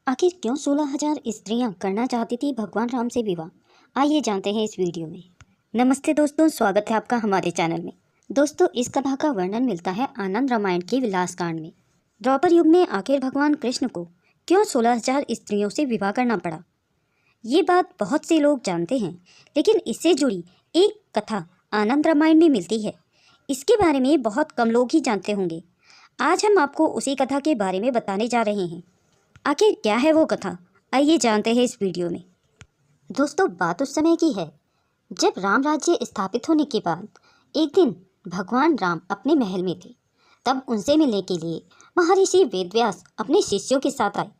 आखिर क्यों 16,000 स्त्रियां करना चाहती थी भगवान राम से विवाह? आइए जानते हैं इस वीडियो में। नमस्ते दोस्तों, स्वागत है आपका हमारे चैनल में। दोस्तों, इस कथा का वर्णन मिलता है आनंद रामायण के विलास कांड में। द्वापर युग में आखिर भगवान कृष्ण को क्यों 16,000 स्त्रियों से विवाह करना पड़ा, ये बात बहुत से लोग जानते हैं, लेकिन इससे जुड़ी एक कथा आनंद रामायण में मिलती है। इसके बारे में बहुत कम लोग ही जानते होंगे। आज हम आपको उसी कथा के बारे में बताने जा रहे हैं। आखिर क्या है वो कथा, आइए जानते हैं इस वीडियो में। दोस्तों, बात उस समय की है जब राम राज्य स्थापित होने के बाद एक दिन भगवान राम अपने महल में थे। तब उनसे मिलने के लिए महर्षि वेदव्यास अपने शिष्यों के साथ आए।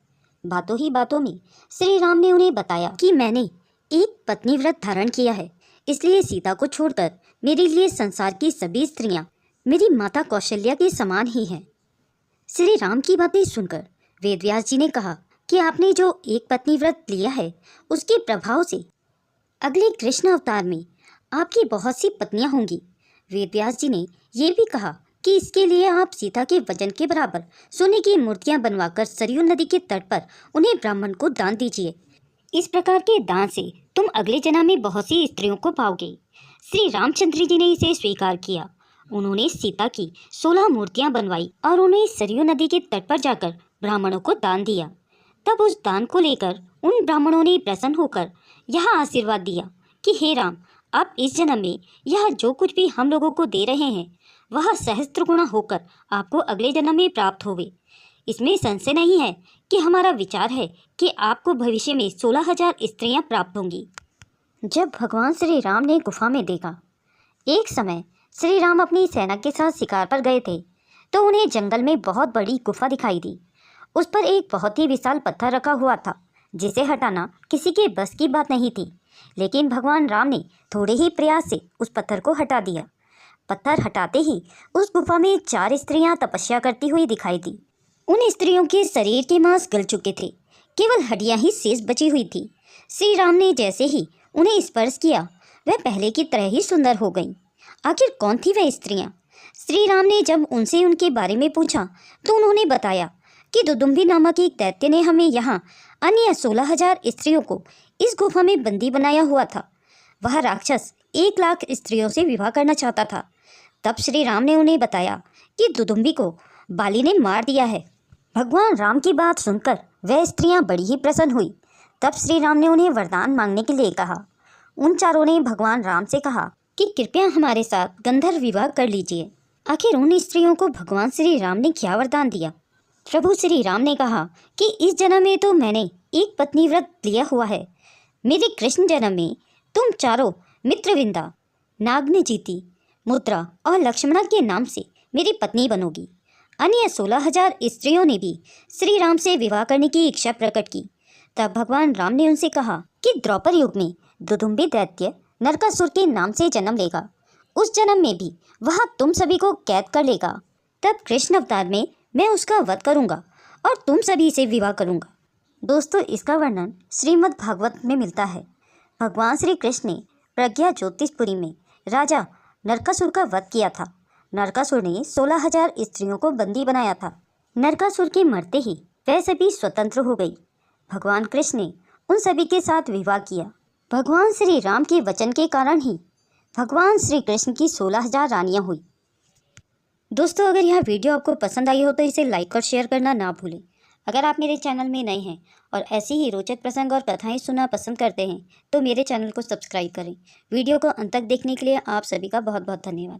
बातों ही बातों में श्री राम ने उन्हें बताया कि मैंने एक पत्नी व्रत धारण किया है, इसलिए सीता को छोड़कर मेरे लिए संसार की सभी स्त्रियां मेरी माता कौशल्या के समान ही हैं। श्री राम की बातें सुनकर वेदव्यास जी ने कहा कि आपने जो एक पत्नी व्रत लिया है, उसके प्रभाव से अगले कृष्ण अवतार में आपकी बहुत सी पत्नियां होंगी। वेदव्यास जी ने यह भी कहा कि इसके लिए आप सीता के वजन के बराबर सोने की मूर्तियां बनवाकर सरयू नदी के तट पर उन्हें ब्राह्मण को दान दीजिए। इस प्रकार के दान से तुम अगले जन्म में बहुत सी स्त्रियों को पाओगे। श्री रामचंद्र जी ने इसे स्वीकार किया। उन्होंने सीता की 16 मूर्तियां बनवाई और उन्हें सरयू नदी के तट पर जाकर ब्राह्मणों को दान दिया। तब उस दान को लेकर उन ब्राह्मणों ने प्रसन्न होकर यह आशीर्वाद दिया कि हे राम, आप इस जन्म में यह जो कुछ भी हम लोगों को दे रहे हैं, वह सहस्त्र गुणा होकर आपको अगले जन्म में प्राप्त होवे। इसमें संशय नहीं है कि हमारा विचार है कि आपको भविष्य में 16,000 स्त्रियां प्राप्त होंगी। जब भगवान श्री राम ने गुफा में देखा, एक समय श्री राम अपनी सेना के साथ शिकार पर गए थे, तो उन्हें जंगल में बहुत बड़ी गुफा दिखाई दी। उस पर एक बहुत ही विशाल पत्थर रखा हुआ था, जिसे हटाना किसी के बस की बात नहीं थी। लेकिन भगवान राम ने थोड़े ही प्रयास से उस पत्थर को हटा दिया। पत्थर हटाते ही उस गुफा में 4 स्त्रियां तपस्या करती हुई दिखाई दी। उन स्त्रियों के शरीर के मांस गल चुके थे, केवल हड्डियां ही शेष बची हुई थी। श्री राम ने जैसे ही उन्हें स्पर्श किया, वह पहले की तरह ही सुंदर हो गईं। आखिर कौन थी वह स्त्रियां? श्री राम ने जब उनसे उनके बारे में पूछा, तो उन्होंने बताया कि दुदुम्बी नामक एक दैत्य ने हमें यहाँ अन्य 16,000 स्त्रियों को इस गुफा में बंदी बनाया हुआ था। वह राक्षस 1 लाख स्त्रियों से विवाह करना चाहता था। तब श्री राम ने उन्हें बताया कि दुदुम्बी को बाली ने मार दिया है। भगवान राम की बात सुनकर वह स्त्रियां बड़ी ही प्रसन्न हुई। तब श्री राम ने उन्हें वरदान मांगने के लिए कहा। उन चारों ने भगवान राम से कहा कि कृपया हमारे साथ गंधर्व विवाह कर लीजिए। आखिर उन स्त्रियों को भगवान श्री राम ने क्या वरदान दिया? प्रभु श्री राम ने कहा कि इस जन्म में तो मैंने एक पत्नी व्रत लिया हुआ है। मेरे कृष्ण जन्म में तुम चारों मित्रविंदा, नागनजीति, मुद्रा और लक्ष्मणा के नाम से मेरी पत्नी बनोगी। अन्य 16,000 स्त्रियों ने भी श्री राम से विवाह करने की इच्छा प्रकट की। तब भगवान राम ने उनसे कहा कि द्वापर युग में दुदुम्बी दैत्य नरकासुर के नाम से जन्म लेगा। उस जन्म में भी वह तुम सभी को कैद कर लेगा। तब कृष्ण अवतार में मैं उसका वध करूंगा और तुम सभी से विवाह करूंगा। दोस्तों, इसका वर्णन श्रीमद् भागवत में मिलता है। भगवान श्री कृष्ण ने प्रज्ञा ज्योतिषपुरी में राजा नरकासुर का वध किया था। नरकासुर ने 16,000 स्त्रियों को बंदी बनाया था। नरकासुर के मरते ही वह सभी स्वतंत्र हो गई। भगवान कृष्ण ने उन सभी के साथ विवाह किया। भगवान श्री राम के वचन के कारण ही भगवान श्री कृष्ण की 16,000 रानियां हुई। दोस्तों, अगर यह वीडियो आपको पसंद आई हो तो इसे लाइक और शेयर करना ना भूलें। अगर आप मेरे चैनल में नए हैं और ऐसी ही रोचक प्रसंग और कथाएं सुनना पसंद करते हैं, तो मेरे चैनल को सब्सक्राइब करें। वीडियो को अंत तक देखने के लिए आप सभी का बहुत बहुत धन्यवाद।